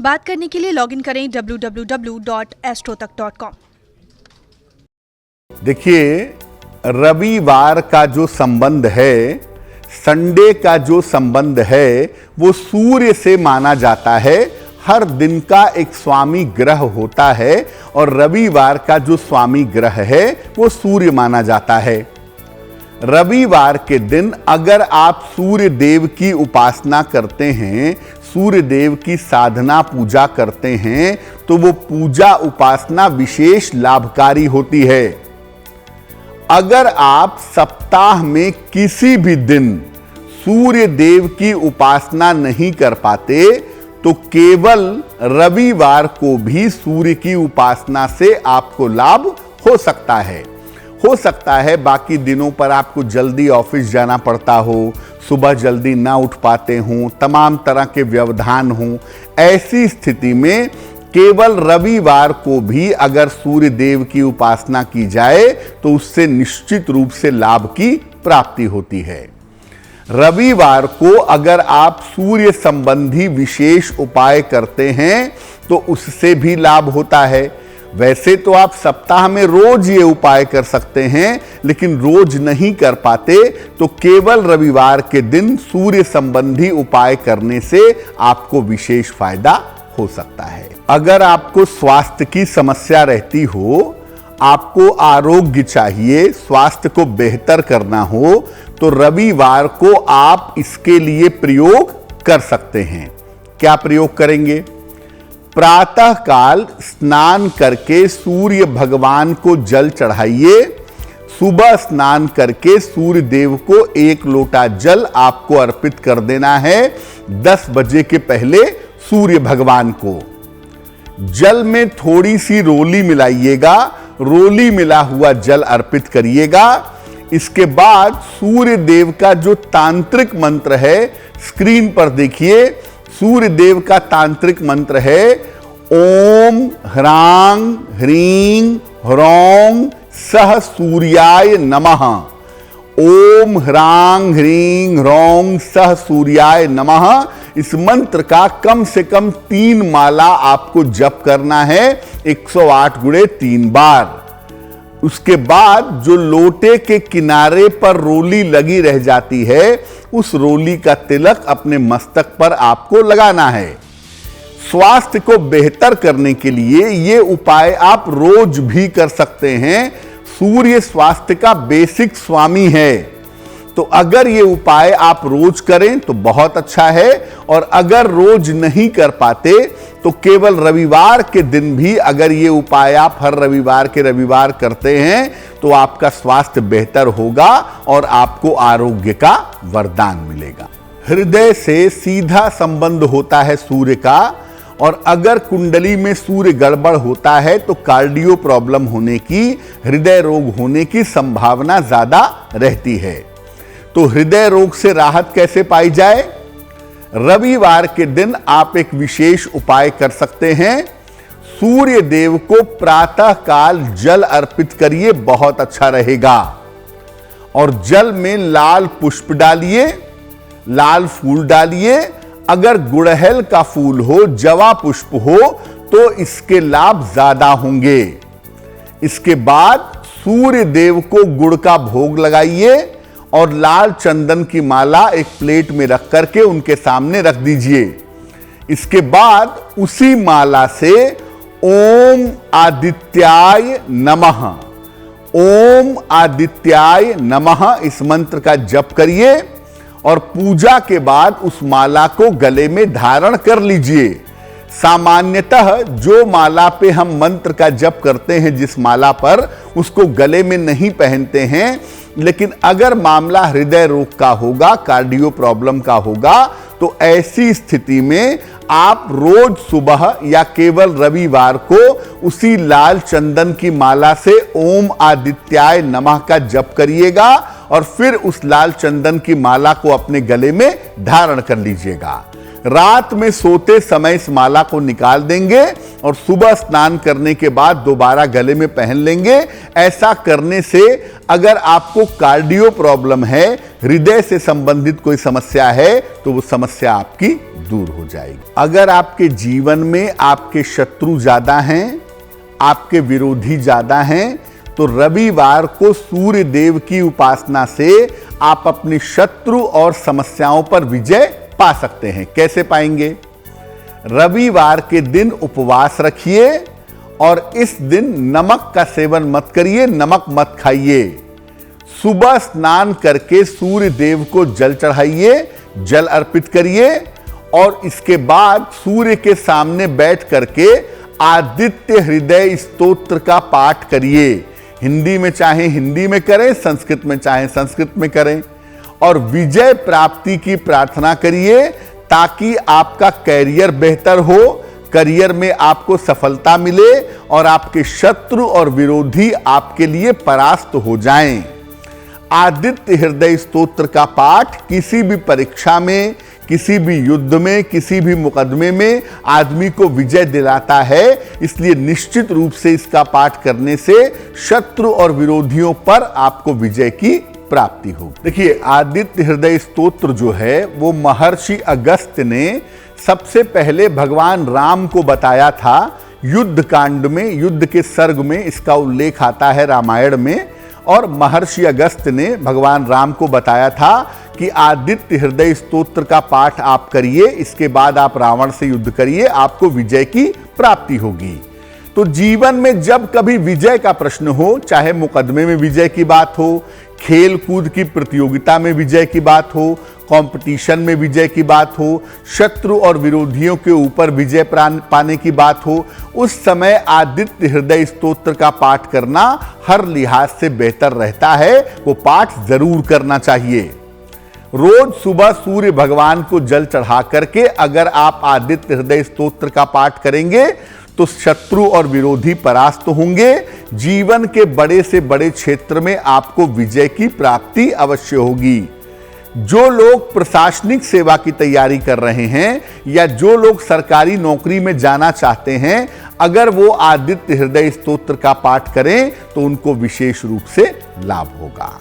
बात करने के लिए लॉगिन करें www.astrotak.com। देखिए, रविवार का जो संबंध है, संडे का जो संबंध है, वो सूर्य से माना जाता है। हर दिन का एक स्वामी ग्रह होता है और रविवार का जो स्वामी ग्रह है वो सूर्य माना जाता है। रविवार के दिन अगर आप सूर्य देव की उपासना करते हैं, सूर्य देव की साधना पूजा करते हैं, तो वो पूजा उपासना विशेष लाभकारी होती है। अगर आप सप्ताह में किसी भी दिन सूर्य देव की उपासना नहीं कर पाते तो केवल रविवार को भी सूर्य की उपासना से आपको लाभ हो सकता है। बाकी दिनों पर आपको जल्दी ऑफिस जाना पड़ता हो, सुबह जल्दी ना उठ पाते हों, तमाम तरह के व्यवधान हों, ऐसी स्थिति में केवल रविवार को भी अगर सूर्य देव की उपासना की जाए तो उससे निश्चित रूप से लाभ की प्राप्ति होती है। रविवार को अगर आप सूर्य संबंधी विशेष उपाय करते हैं तो उससे भी लाभ होता है। वैसे तो आप सप्ताह में रोज ये उपाय कर सकते हैं, लेकिन रोज नहीं कर पाते तो केवल रविवार के दिन सूर्य संबंधी उपाय करने से आपको विशेष फायदा हो सकता है। अगर आपको स्वास्थ्य की समस्या रहती हो, आपको आरोग्य चाहिए, स्वास्थ्य को बेहतर करना हो, तो रविवार को आप इसके लिए प्रयोग कर सकते हैं। क्या प्रयोग करेंगे? प्रातः काल स्नान करके सूर्य भगवान को जल चढ़ाइए। सुबह स्नान करके सूर्य देव को 1 लोटा जल आपको अर्पित कर देना है 10 बजे के पहले सूर्य भगवान को। जल में थोड़ी सी रोली मिलाइएगा, रोली मिला हुआ जल अर्पित करिएगा। इसके बाद सूर्य देव का जो तांत्रिक मंत्र है, स्क्रीन पर देखिए, सूर्य देव का तांत्रिक मंत्र है ओम ह्रांग ह्रीं ह्रौं सह सूर्याय नमः। ओम ह्रांग ह्रीं ह्रौं सह सूर्याय नमः। इस मंत्र का कम से कम 3 माला आपको जप करना है, 108 गुणे 3 बार। उसके बाद जो लोटे के किनारे पर रोली लगी रह जाती है, उस रोली का तिलक अपने मस्तक पर आपको लगाना है। स्वास्थ्य को बेहतर करने के लिए ये उपाय आप रोज भी कर सकते हैं। सूर्य स्वास्थ्य का बेसिक स्वामी है, तो अगर ये उपाय आप रोज करें तो बहुत अच्छा है, और अगर रोज नहीं कर पाते तो केवल रविवार के दिन भी अगर ये उपाय आप हर रविवार के रविवार करते हैं तो आपका स्वास्थ्य बेहतर होगा और आपको आरोग्य का वरदान मिलेगा। हृदय से सीधा संबंध होता है सूर्य का, और अगर कुंडली में सूर्य गड़बड़ होता है तो कार्डियो प्रॉब्लम होने की, हृदय रोग होने की संभावना ज्यादा रहती है। तो हृदय रोग से राहत कैसे पाई जाए? रविवार के दिन आप एक विशेष उपाय कर सकते हैं। सूर्य देव को प्रातः काल जल अर्पित करिए, बहुत अच्छा रहेगा। और जल में लाल पुष्प डालिए, लाल फूल डालिए। अगर गुड़हल का फूल हो, जवा पुष्प हो, तो इसके लाभ ज्यादा होंगे। इसके बाद सूर्य देव को गुड़ का भोग लगाइए और लाल चंदन की माला एक प्लेट में रख करके उनके सामने रख दीजिए। इसके बाद उसी माला से ओम आदित्याय नमः, ओम आदित्याय नमः इस मंत्र का जप करिए और पूजा के बाद उस माला को गले में धारण कर लीजिए। सामान्यतः जो माला पे हम मंत्र का जप करते हैं, जिस माला पर, उसको गले में नहीं पहनते हैं, लेकिन अगर मामला हृदय रोग का होगा, कार्डियो प्रॉब्लम का होगा, तो ऐसी स्थिति में आप रोज सुबह या केवल रविवार को उसी लाल चंदन की माला से ओम आदित्याय नमः का जप करिएगा और फिर उस लाल चंदन की माला को अपने गले में धारण कर लीजिएगा। रात में सोते समय इस माला को निकाल देंगे और सुबह स्नान करने के बाद दोबारा गले में पहन लेंगे। ऐसा करने से अगर आपको कार्डियो प्रॉब्लम है, हृदय से संबंधित कोई समस्या है, तो वो समस्या आपकी दूर हो जाएगी। अगर आपके जीवन में आपके शत्रु ज्यादा हैं, आपके विरोधी ज्यादा हैं, तो रविवार को सूर्य देव की उपासना से आप अपने शत्रु और समस्याओं पर विजय पा सकते हैं। कैसे पाएंगे? रविवार के दिन उपवास रखिए और इस दिन नमक का सेवन मत करिए, नमक मत खाइए। सुबह स्नान करके सूर्य देव को जल चढ़ाइए, जल अर्पित करिए और इसके बाद सूर्य के सामने बैठ करके आदित्य हृदय स्तोत्र का पाठ करिए। हिंदी में चाहे हिंदी में करें, संस्कृत में चाहे संस्कृत में करें और विजय प्राप्ति की प्रार्थना करिए ताकि आपका कैरियर बेहतर हो, करियर में आपको सफलता मिले और आपके शत्रु और विरोधी आपके लिए परास्त हो जाएं। आदित्य हृदय स्तोत्र का पाठ किसी भी परीक्षा में, किसी भी युद्ध में, किसी भी मुकदमे में आदमी को विजय दिलाता है। इसलिए निश्चित रूप से इसका पाठ करने से शत्रु और विरोधियों पर आपको विजय की प्राप्ति होगी। देखिए, आदित्य हृदय स्तोत्र जो है वो महर्षि अगस्त्य ने सबसे पहले भगवान राम को बताया था। युद्ध कांड में, युद्ध के सर्ग में इसका उल्लेख आता है रामायण में, और महर्षि अगस्त्य ने भगवान राम को बताया था कि आदित्य हृदय स्तोत्र का पाठ आप करिए, इसके बाद आप रावण से युद्ध करिए, आपको विजय की प्राप्ति होगी। तो जीवन में जब कभी विजय का प्रश्न हो, चाहे मुकदमे में विजय की बात हो, खेल कूद की प्रतियोगिता में विजय की बात हो, कंपटीशन में विजय की बात हो, शत्रु और विरोधियों के ऊपर विजय पाने की बात हो, उस समय आदित्य हृदय स्तोत्र का पाठ करना हर लिहाज से बेहतर रहता है। वो पाठ जरूर करना चाहिए। रोज सुबह सूर्य भगवान को जल चढ़ा करके अगर आप आदित्य हृदय स्तोत्र का पाठ करेंगे तो शत्रु और विरोधी परास्त होंगे। जीवन के बड़े से बड़े क्षेत्र में आपको विजय की प्राप्ति अवश्य होगी। जो लोग प्रशासनिक सेवा की तैयारी कर रहे हैं या जो लोग सरकारी नौकरी में जाना चाहते हैं, अगर वो आदित्य हृदय स्तोत्र का पाठ करें तो उनको विशेष रूप से लाभ होगा।